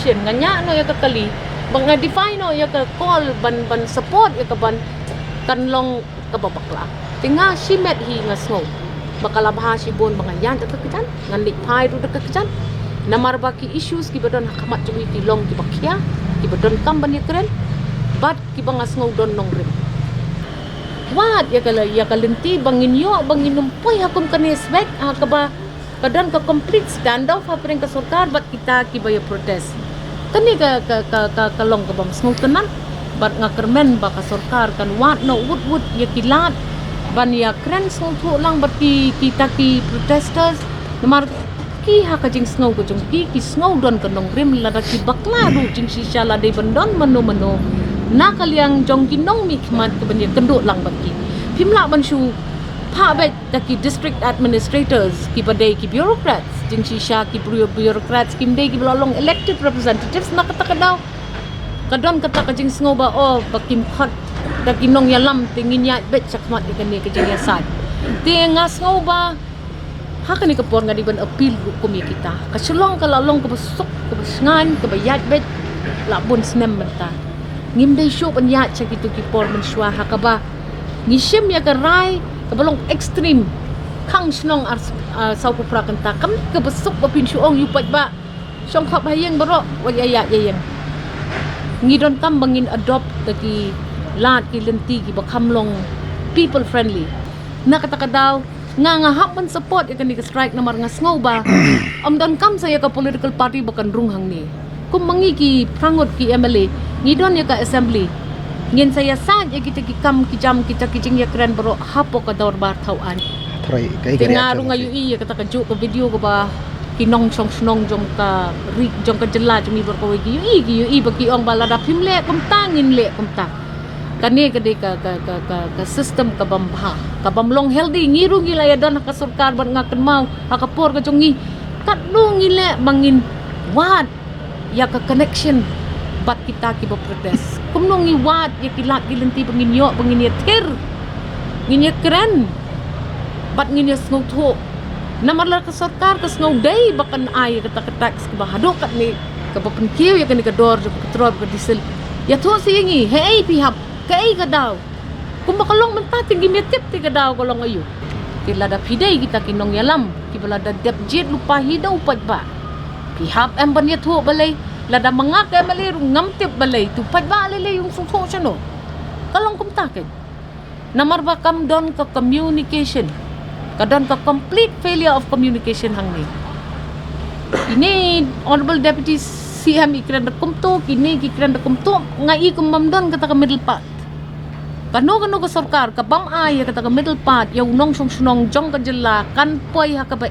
question nganya no ya ka kali bang nga define no ya ka call ban support ya ka ban kanlong kababakla tinga she met hi nga snow bakalabha si bon mga yan ta kakitan ngandik pai ru ta kakitan namar baki issues ki badon hakamat jumi ki long ki bakya ki badon kam ban ya kren bat ki bang snow don nong rim wat ya kalenti bangin yo bangin numpoy hakum kanisbek hakaba kadang ka complete standoff ha pring ka sarkar bat kita ki baya protest kani ka long ka bang snow tanan bat nga kermen ba ka sarkar kan wat no wood ya kilat ban ya kren snow thu lang bat kita ki protesters namar ki ha ka jing snow ko jong ki snow don ka nong rim la ki bakla ru jing shisha la de bandon mano na kaliang jong ginong mi khmat ka ban ya kendo lang bat ki phimla ban shu pha bet ki district administrators ki badai ki bureaucrats jing shisha ki bureaucrats kim dei ki belong elected representatives na kata kadaw kadon kata ka jing sngo ba o bakim khat da kinong yalam tingin ya bet sakmat ni kani ka jing yasad tinga sngo ba ha kani ka por nga di ban appeal ko mi kita kasulong ka lalong ka basuk ka basngan ka bayat bet labon snem menta ngim dei show ban ya chakitu ki por man shwa ha ka ba nishim ya ka rai kabalong extreme kang snong sau ku prakan takam ke besuk bapin suong yupat ba song khap hayeng baro wa ya yang ngidon kam bangin adopt taki lat ki lenti ki bakam long people friendly na katakadaw nga hapon support ikan ni strike namar nga sngow ba amdan kam saya ka political party bakan runghang ni kum mangi ki prangot ki MLA ngidon ya ka assembly ngin saya sad ya kita kikam kijam kita kijing ya keren bro hapo ka dor bar tauan Troy kay ngaru ngayu i ya kata ka ju ka video ko ba kinong song snong jong ka rik jong ka jela jong ibor ko gi yu i ba ki ong balada phimle kum tangin le kum ta kani ka de ka system ka bambha ka bamlong healthy ngiru ngila ya don ka sarkar ban nga kenmau hakapor ka jong ngi kadung ngile bangin wat ya ka connection bat kita ki protest kumnong iwat ya kilat gilenti penginyo penginya ter nginya keren bat nginya snow tho namarlar ka sarkar ka snow day bakan ay kata tax ka bahado kat ni ka papenkiw ya kani ka dor ka petrol ka diesel ya tho singi hey pihap kay ka daw kum bakalong menta tinggi metip ti ka daw kolong ayo kilada pidai kita kinong yalam kibalada dep jet lupa hidaw pat ba pihap emban ya tho balay lada mga kay maliru ngamtip balay tupad ba alilay yung sungso siya no kalong kumtakin namarba kam don ka communication kadon ka complete failure of communication hang ni ini honorable deputy CM ikran da kumto kini ikran da kumto ngai kumam don kata ka middle part kano ka sarkar ka bam ay kata ka middle part yaw nong sunong jong ka jilla kan poy ha ka ba